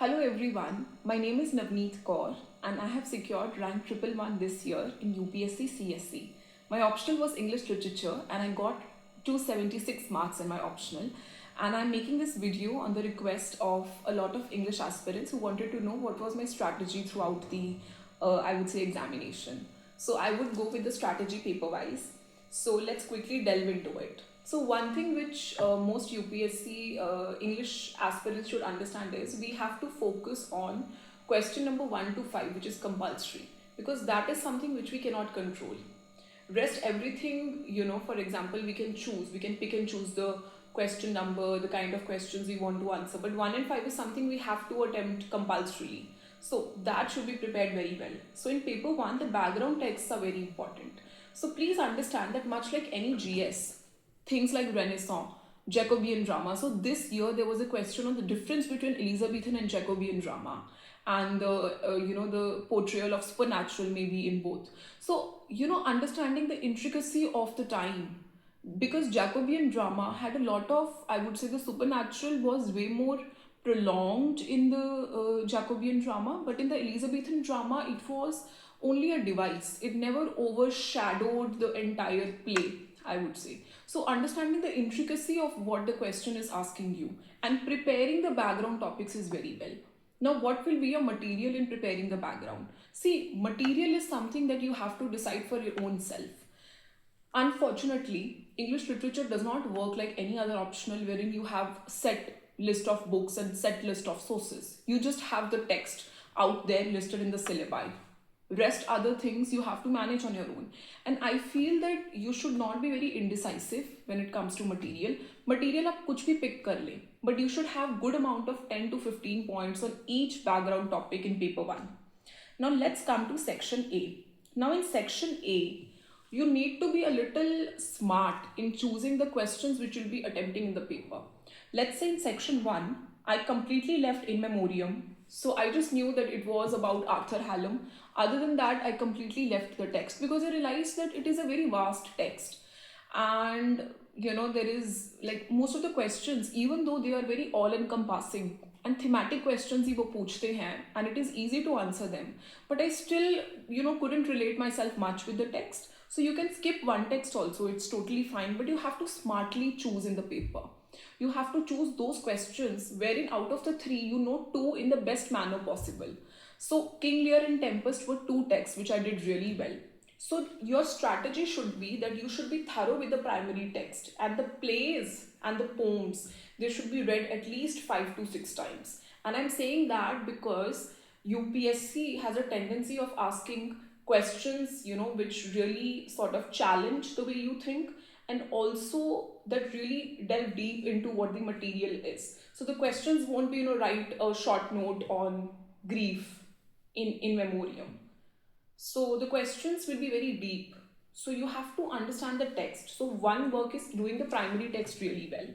Hello everyone, my name is Navneet Kaur and I have secured rank 111 this year in UPSC CSE. My optional was English Literature and I got 276 marks in my optional, and I'm making this video on the request of a lot of English aspirants who wanted to know what was my strategy throughout the I would say examination. So I would go with the strategy paper wise. So let's quickly delve into it. So one thing which most UPSC English aspirants should understand is we have to focus on question number 1 to 5, which is compulsory, because that is something which we cannot control. Rest everything, for example, we can pick and choose the question number, the kind of questions we want to answer, but 1 and 5 is something we have to attempt compulsorily. So that should be prepared very well. So in paper 1, the background texts are very important. So please understand that much like any GS, things like Renaissance, Jacobean drama. So this year there was a question on the difference between Elizabethan and Jacobean drama, and the portrayal of supernatural maybe in both. So understanding the intricacy of the time, because Jacobean drama had a lot of, I would say, the supernatural was way more prolonged in the Jacobean drama, but in the Elizabethan drama, it was only a device. It never overshadowed the entire play, I would say. So, understanding the intricacy of what the question is asking you and preparing the background topics is very well. Now, what will be your material in preparing the background? See, material is something that you have to decide for your own self. Unfortunately, English literature does not work like any other optional wherein you have set list of books and set list of sources. You just have the text out there listed in the syllabi. Rest other things you have to manage on your own. And I feel that you should not be very indecisive when it comes to material. Material आप कुछ भी pick कर ले, but you should have good amount of 10 to 15 points on each background topic in paper 1. Now let's come to section A. Now in section A, you need to be a little smart in choosing the questions which you'll be attempting in the paper. Let's say in section 1, I completely left in memoriam. So I just knew that it was about Arthur Hallam. Other than that, I completely left the text because I realized that it is a very vast text. And there is like most of the questions, even though they are very all-encompassing and thematic questions ही वो पूछते हैं, and it is easy to answer them, but I still couldn't relate myself much with the text. So you can skip one text also, it's totally fine, but you have to smartly choose in the paper. You have to choose those questions wherein out of the 3, you know 2 in the best manner possible. So King Lear and Tempest were 2 texts which I did really well. So your strategy should be that you should be thorough with the primary text, and the plays and the poems, they should be read at least 5 to 6 times. And I'm saying that because UPSC has a tendency of asking questions, which really sort of challenge the way you think, and also that really delve deep into what the material is. So the questions won't be, write a short note on grief in memoriam. So the questions will be very deep. So you have to understand the text. So one work is doing the primary text really well.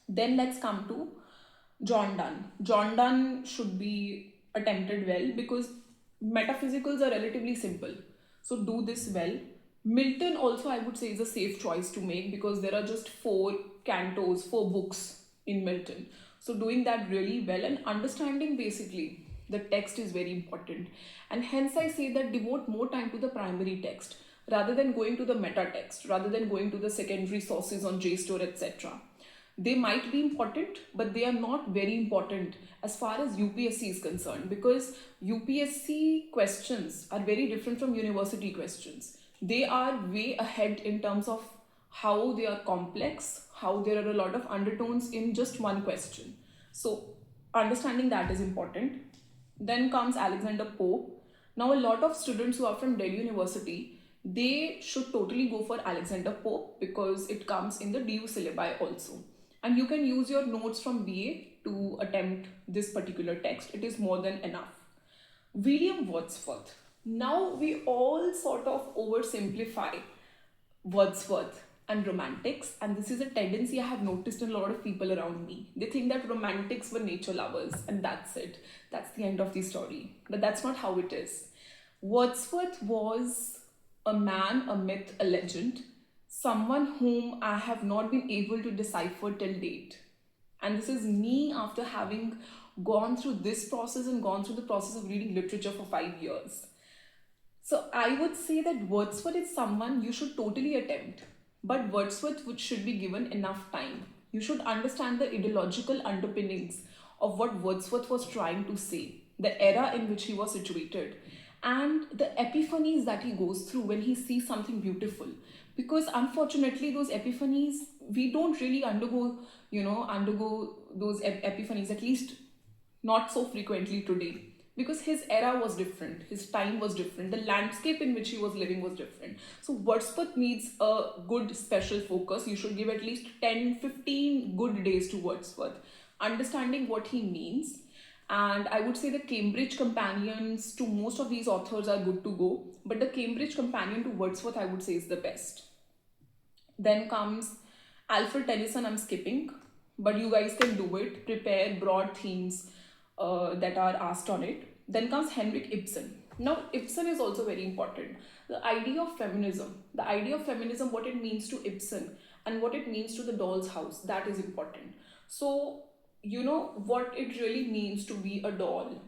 Then let's come to John Donne. John Donne should be attempted well because metaphysicals are relatively simple. So do this well. Milton also I would say is a safe choice to make because there are just 4 cantos, 4 books in Milton. So doing that really well and understanding basically the text is very important. And hence I say that devote more time to the primary text rather than going to the meta text, rather than going to the secondary sources on JSTOR, etc. They might be important, but they are not very important as far as UPSC is concerned, because UPSC questions are very different from university questions. They are way ahead in terms of how they are complex, how there are a lot of undertones in just one question. So understanding that is important. Then comes Alexander Pope. Now a lot of students who are from Delhi University, they should totally go for Alexander Pope because it comes in the DU syllabi also. And you can use your notes from BA to attempt this particular text. It is more than enough. William Wordsworth. Now we all sort of oversimplify Wordsworth and romantics, and this is a tendency I have noticed in a lot of people around me. They think that romantics were nature lovers and that's it. That's the end of the story. But that's not how it is. Wordsworth was a man, a myth, a legend, someone whom I have not been able to decipher till date. And this is me after having gone through this process and gone through the process of reading literature for 5 years. So I would say that Wordsworth is someone you should totally attempt, but Wordsworth should be given enough time. You should understand the ideological underpinnings of what Wordsworth was trying to say, the era in which he was situated, and the epiphanies that he goes through when he sees something beautiful. Because unfortunately, those epiphanies, we don't really undergo those epiphanies, at least not so frequently today, because his era was different, his time was different, the landscape in which he was living was different. So Wordsworth needs a good special focus. You should give at least 10-15 good days to Wordsworth, understanding what he means. And I would say the Cambridge companions to most of these authors are good to go, but the Cambridge companion to Wordsworth, I would say, is the best. Then comes Alfred Tennyson, I'm skipping, but you guys can do it. Prepare broad themes that are asked on it. Then comes Henrik Ibsen. Now, Ibsen is also very important. The idea of feminism, what it means to Ibsen and what it means to the doll's house, that is important. So, you know what it really means to be a doll,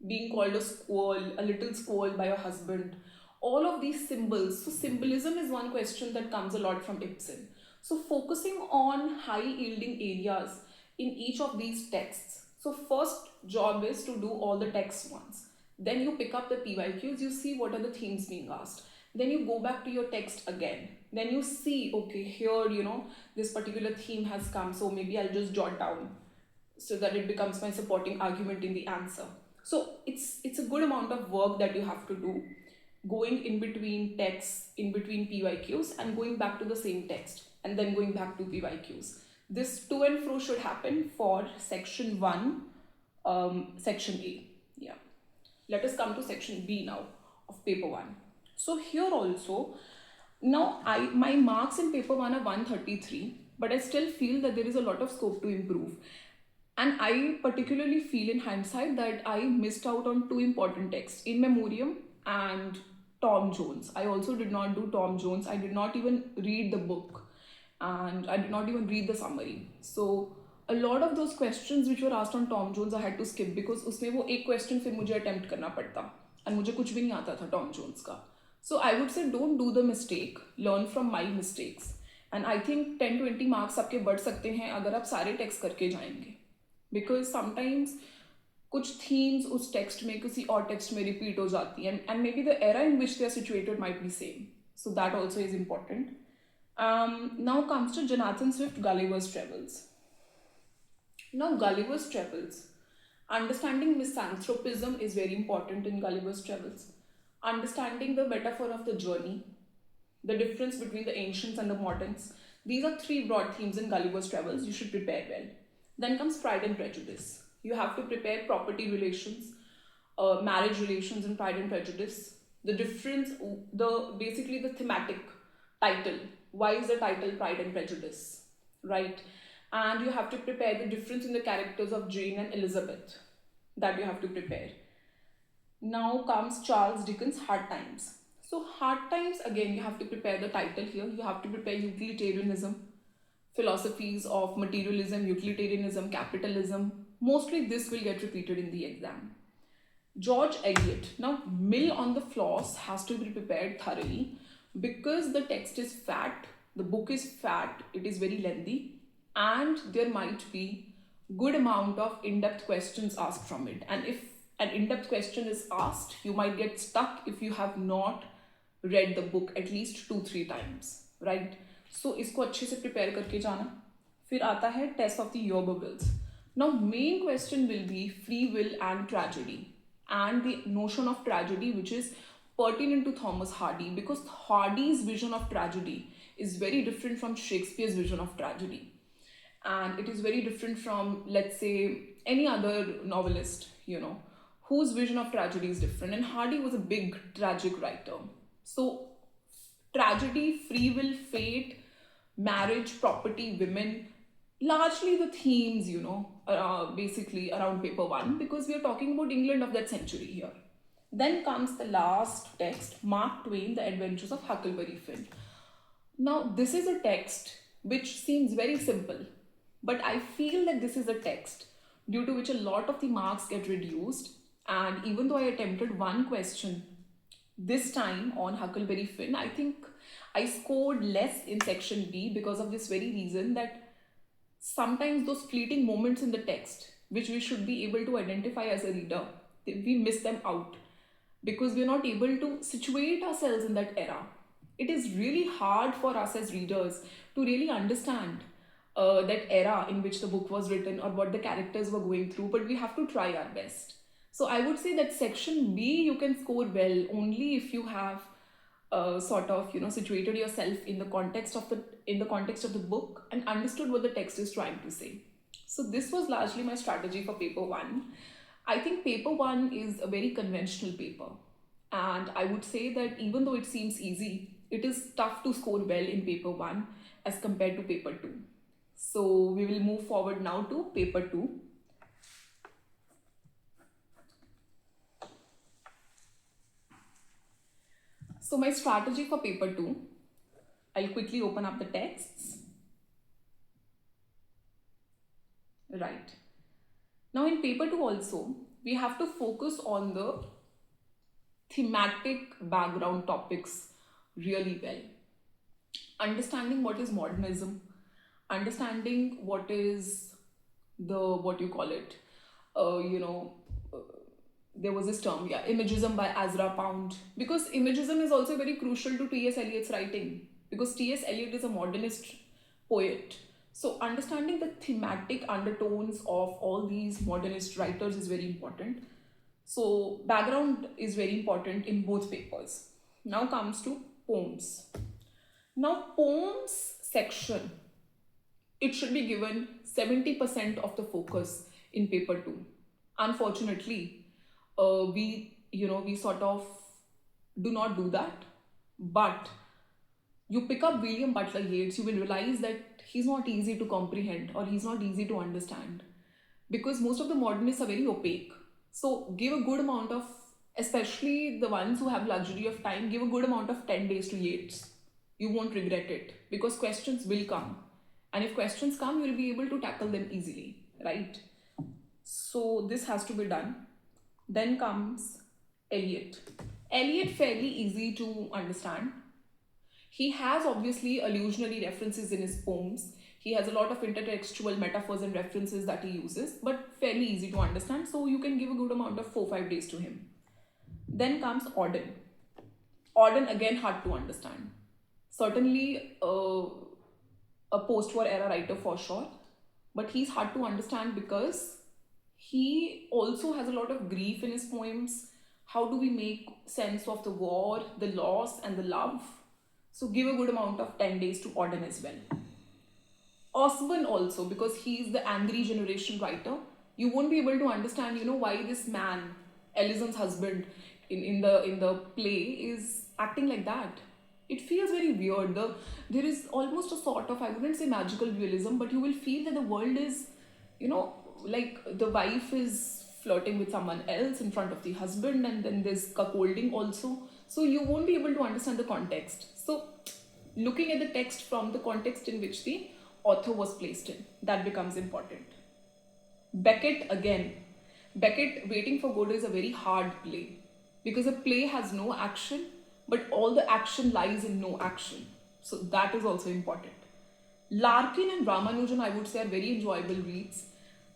being called a squirrel, a little squirrel by your husband, all of these symbols. So, symbolism is one question that comes a lot from Ibsen. So, focusing on high yielding areas in each of these texts. So, first job is to do all the text once. Then you pick up the PYQs, you see what are the themes being asked. Then you go back to your text again. Then you see, okay, here, this particular theme has come, so maybe I'll just jot down so that it becomes my supporting argument in the answer. So it's a good amount of work that you have to do, going in between texts, in between PYQs, and going back to the same text, and then going back to PYQs. This to and fro should happen for section 1, section A. Yeah. Let us come to section B now of paper 1. So here also, now my marks in paper 1 are 133, but I still feel that there is a lot of scope to improve. And I particularly feel in hindsight that I missed out on two important texts, In Memoriam and Tom Jones. I also did not do Tom Jones. I did not even read the book, and I did not even read the summary. So a lot of those questions which were asked on Tom Jones I had to skip, because उसमें वो एक question फिर मुझे attempt करना पड़ता, and मुझे कुछ भी नहीं आता था Tom Jones का. So I would say don't do the mistake, learn from my mistakes. And I think 10-20 marks आपके बढ़ सकते हैं अगर आप सारे text करके जाएंगे. Because sometimes कुछ themes उस text में किसी और text में repeat हो जाती हैं, and maybe the era in which they are situated might be same. So that also is important. Now comes to Jonathan Swift, Gulliver's Travels. Now Gulliver's Travels, understanding misanthropism is very important in Gulliver's Travels. Understanding the metaphor of the journey, the difference between the ancients and the moderns. These are three broad themes in Gulliver's Travels. You should prepare well. Then comes Pride and Prejudice. You have to prepare property relations, marriage relations in Pride and Prejudice. The difference, basically the thematic title. Why is the title Pride and Prejudice, right? And you have to prepare the difference in the characters of Jane and Elizabeth. That you have to prepare. Now comes Charles Dickens' Hard Times. So Hard Times, again, you have to prepare the title here. You have to prepare utilitarianism, philosophies of materialism, utilitarianism, capitalism. Mostly this will get repeated in the exam. George Eliot. Now, Mill on the Floss has to be prepared thoroughly because the text is fat, the book is fat, it is very lengthy, and there might be good amount of in-depth questions asked from it. And if an in-depth question is asked, you might get stuck if you have not read the book at least 2-3 times, right? So इसको अच्छे से prepare करके जाना. फिर आता है test of the Yerba-Wills. Now main question will be free will and tragedy, and the notion of tragedy which is pertinent to Thomas Hardy, because Hardy's vision of tragedy is very different from Shakespeare's vision of tragedy, and it is very different from, let's say, any other novelist, whose vision of tragedy is different. And Hardy was a big tragic writer. So tragedy, free will, fate, marriage, property, women, largely the themes, basically around paper 1, because we are talking about England of that century here. Then comes the last text, Mark Twain, The Adventures of Huckleberry Finn. Now, this is a text which seems very simple, but I feel that this is a text due to which a lot of the marks get reduced. And even though I attempted one question this time on Huckleberry Finn, I think I scored less in section B because of this very reason, that sometimes those fleeting moments in the text, which we should be able to identify as a reader, we miss them out because we're not able to situate ourselves in that era. It is really hard for us as readers to really understand that era in which the book was written or what the characters were going through, but we have to try our best. So I would say that section B you can score well only if you have sort of situated yourself in the context of the book and understood what the text is trying to say. So this was largely my strategy for paper 1. I think paper 1 is a very conventional paper, and I would say that even though it seems easy, it is tough to score well in paper 1 as compared to paper 2. So we will move forward now to paper 2. So my strategy for paper 2, I'll quickly open up the texts. Right. Now in paper 2 also, we have to focus on the thematic background topics really well. Understanding what is modernism, understanding what is what you call it, there was this term, yeah, imagism by Azra Pound, because imagism is also very crucial to T.S. Eliot's writing, because T.S. Eliot is a modernist poet. So understanding the thematic undertones of all these modernist writers is very important. So background is very important in both papers. Now comes to poems. Now poems section, it should be given 70% of the focus in paper 2. Unfortunately, we sort of do not do that. But you pick up William Butler Yeats, you will realize that he's not easy to comprehend or he's not easy to understand, because most of the modernists are very opaque. So give a good amount of, especially the ones who have luxury of time, give a good amount of 10 days to Yeats. You won't regret it, because questions will come. And if questions come, you'll be able to tackle them easily, right? So this has to be done. Then comes Eliot. Eliot, fairly easy to understand. He has obviously allusionary references in his poems. He has a lot of intertextual metaphors and references that he uses, but fairly easy to understand. So you can give a good amount of 4-5 days to him. Then comes Auden. Auden, again, hard to understand. Certainly a post-war era writer for sure, but he's hard to understand because he also has a lot of grief in his poems. How do we make sense of the war, the loss, and the love? So give a good amount of 10 days to Auden as well. Osborne also, because he's the angry generation writer. You won't be able to understand, why this man, Elizon's husband, in the play is acting like that. It feels very weird. There is almost a sort of, I wouldn't say magical realism, but you will feel that the world is, like the wife is flirting with someone else in front of the husband, and then there's cuckolding also. So you won't be able to understand the context. So looking at the text from the context in which the author was placed in, that becomes important. Beckett, again. Beckett, Waiting for Godot is a very hard play, because a play has no action, but all the action lies in no action. So that is also important. Larkin and Ramanujan, I would say, are very enjoyable reads.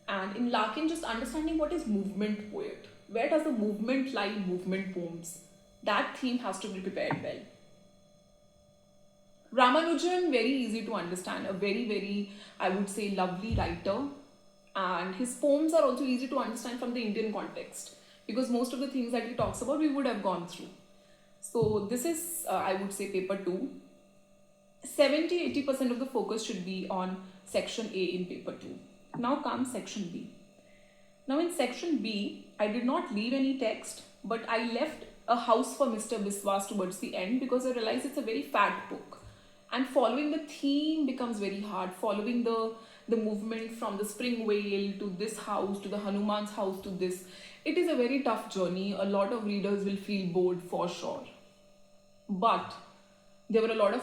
And in Larkin, just understanding what is movement poet. Where does the movement lie in movement poems? That theme has to be prepared well. Ramanujan, very easy to understand. A very, very, I would say, lovely writer. And his poems are also easy to understand from the Indian context, because most of the things that he talks about, we would have gone through. So this is, I would say, paper 2. 70-80% of the focus should be on section A in paper 2. Now comes section B. Now in section B, I did not leave any text, but I left a house for Mr. Biswas towards the end, because I realized it's a very fat book. And following the theme becomes very hard. Following the movement from the spring whale to this house, to the Hanuman's house, to this. It is a very tough journey. A lot of readers will feel bored for sure. But there were a lot of,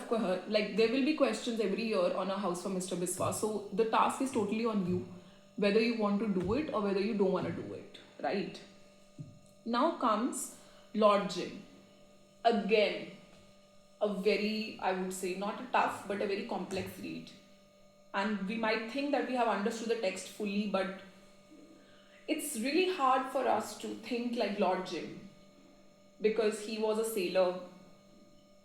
there will be questions every year on a house for Mr. Biswas. So the task is totally on you. whether you want to do it or whether you don't want to do it, right? Now comes Lord Jim. Again, a very, I would say, not a tough, but a very complex read. And we might think that we have understood the text fully, but it's really hard for us to think like Lord Jim because he was a sailor,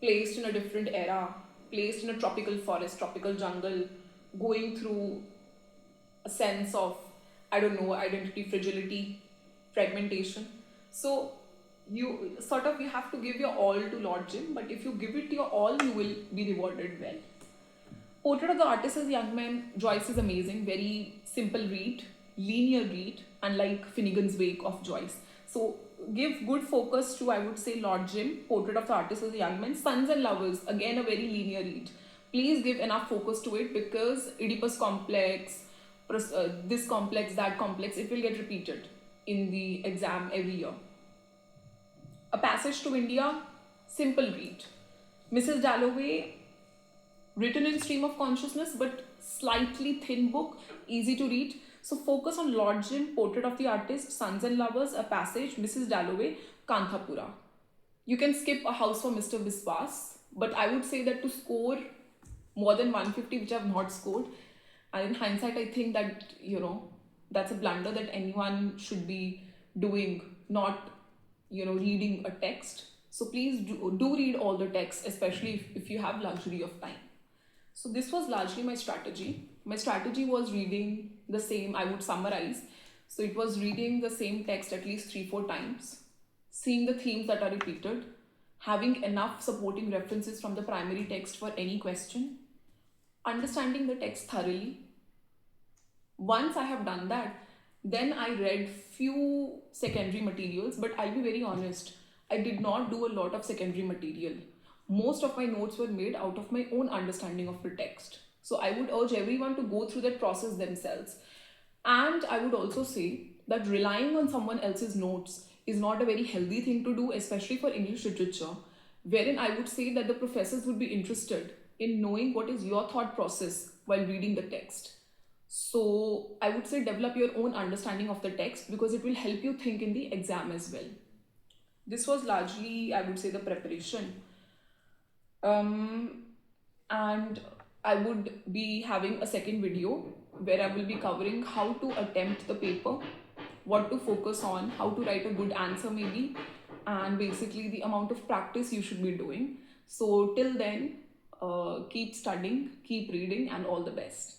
placed in a different era, placed in a tropical forest, tropical jungle, going through a sense of, I don't know, identity fragility, fragmentation. So you have to give your all to Lord Jim, but if you give it your all, you will be rewarded well. Portrait of the Artist as Young Man, Joyce is amazing, very simple read, linear read, unlike Finnegan's Wake of Joyce. So give good focus to, I would say, Lord Jim, Portrait of the Artist as a Young Man. Sons and Lovers, again a very linear read. Please give enough focus to it because Oedipus complex, this complex, that complex, it will get repeated in the exam every year. A Passage to India, simple read. Mrs. Dalloway, written in stream of consciousness but slightly thin book, easy to read. So focus on Lord Jim, Portrait of the Artist, Sons and Lovers, A Passage, Mrs. Dalloway, Kanthapura. You can skip A House for Mr. Biswas, but I would say that to score more than 150, which I have not scored, and in hindsight I think that that's a blunder that anyone should be doing, not reading a text. So please do read all the text, especially if you have luxury of time. So this was largely my strategy. My strategy was reading the same, I would summarize. So it was reading the same text at least 3-4 times, seeing the themes that are repeated, having enough supporting references from the primary text for any question, understanding the text thoroughly. Once I have done that, then I read few secondary materials, but I'll be very honest, I did not do a lot of secondary material. Most of my notes were made out of my own understanding of the text. So I would urge everyone to go through that process themselves. And I would also say that relying on someone else's notes is not a very healthy thing to do, especially for English literature, wherein I would say that the professors would be interested in knowing what is your thought process while reading the text. So I would say develop your own understanding of the text because it will help you think in the exam as well. This was largely, I would say, the preparation. And I would be having a second video where I will be covering how to attempt the paper, what to focus on, how to write a good answer maybe, and basically the amount of practice you should be doing. So till then, keep studying, keep reading, and all the best.